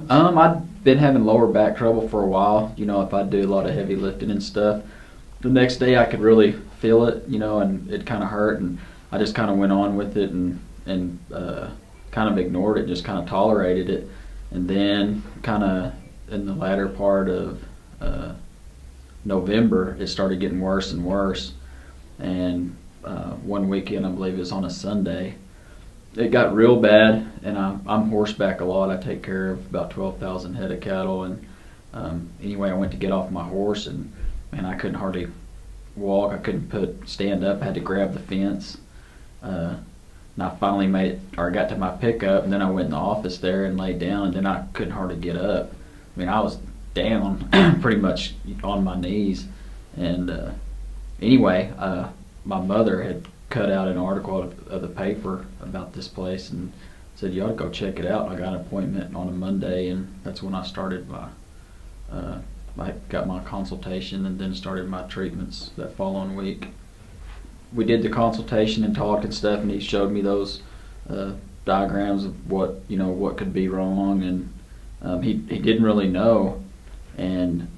symptoms? I'd been having lower back trouble for a while. You know, if I do a lot of heavy lifting and stuff, the next day I could really feel it, you know, and it kind of hurt, and I just kind of went on with it and kind of ignored it, just kind of tolerated it. And then kind of in the latter part of November, it started getting worse and worse. And one weekend, I believe it was on a Sunday, it got real bad. And I'm horseback a lot. I take care of about 12,000 head of cattle. And anyway, I went to get off my horse, and man, I couldn't hardly walk. I couldn't stand up. I had to grab the fence. And I finally made it, or I got to my pickup, and then I went in the office there and laid down, and then I couldn't hardly get up. I mean, I was down pretty much on my knees. And anyway, my mother had cut out an article of the paper about this place and said, you ought to go check it out. I got an appointment on a Monday, and that's when I started I got my consultation and then started my treatments that following week. We did the consultation and talk and stuff, and he showed me those diagrams of what could be wrong, and he didn't really know. And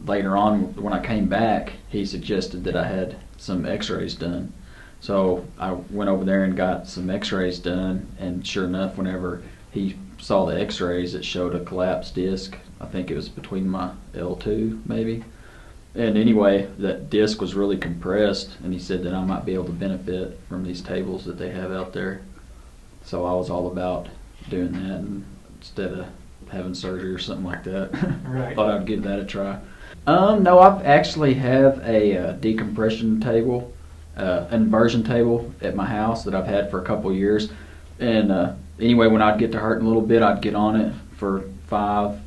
later on, when I came back, he suggested that I had some x-rays done. So I went over there and got some x-rays done, and sure enough, whenever he saw the x-rays, it showed a collapsed disc. I think it was between my L2 maybe. And anyway, that disc was really compressed, and he said that I might be able to benefit from these tables that they have out there. So I was all about doing that, and instead of having surgery or something like that. Right. Thought I'd give that a try. No, I actually have a decompression table, inversion table at my house that I've had for a couple years. And anyway, when I'd get to hurting a little bit, I'd get on it for 5-7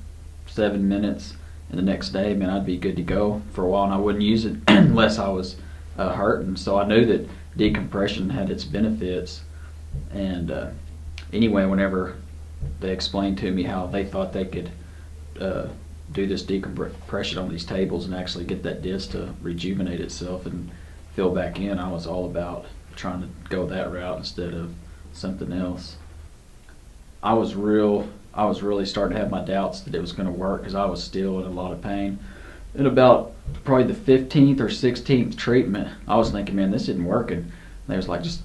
minutes, and the next day, man, I'd be good to go for a while, and I wouldn't use it unless I was hurting. So I knew that decompression had its benefits. And anyway, whenever they explained to me how they thought they could do this decompression on these tables and actually get that disc to rejuvenate itself and fill back in, I was all about trying to go that route instead of something else. I was really starting to have my doubts that it was going to work, because I was still in a lot of pain. And about probably the 15th or 16th treatment, I was thinking, man, this isn't working. And they was like, just,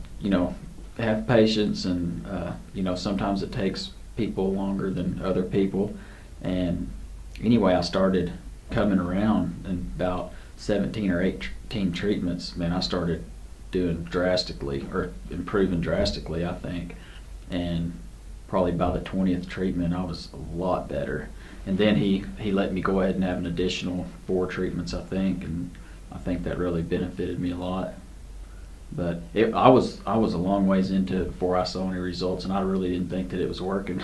have patience, and sometimes it takes people longer than other people. And anyway, I started coming around, and about 17 or 18 treatments, man, I started doing drastically, or improving drastically, I think. And probably by the 20th treatment, I was a lot better. And then he let me go ahead and have an additional 4 treatments, I think, and I think that really benefited me a lot. But I was a long ways into it before I saw any results, and I really didn't think that it was working.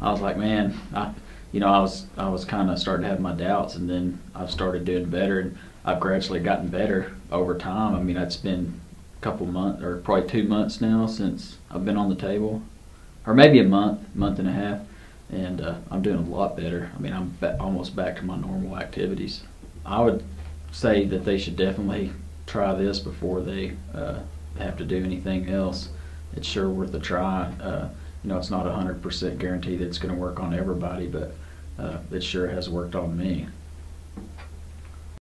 I was like, man, I was kind of starting to have my doubts, and then I've started doing better, and I've gradually gotten better over time. I mean, it's been a couple months, or probably 2 months now since I've been on the table, or maybe a month and a half, and I'm doing a lot better. I mean, I'm almost back to my normal activities. I would say that they should definitely try this before they have to do anything else. It's sure worth a try. It's not 100% guarantee that it's going to work on everybody, but it sure has worked on me.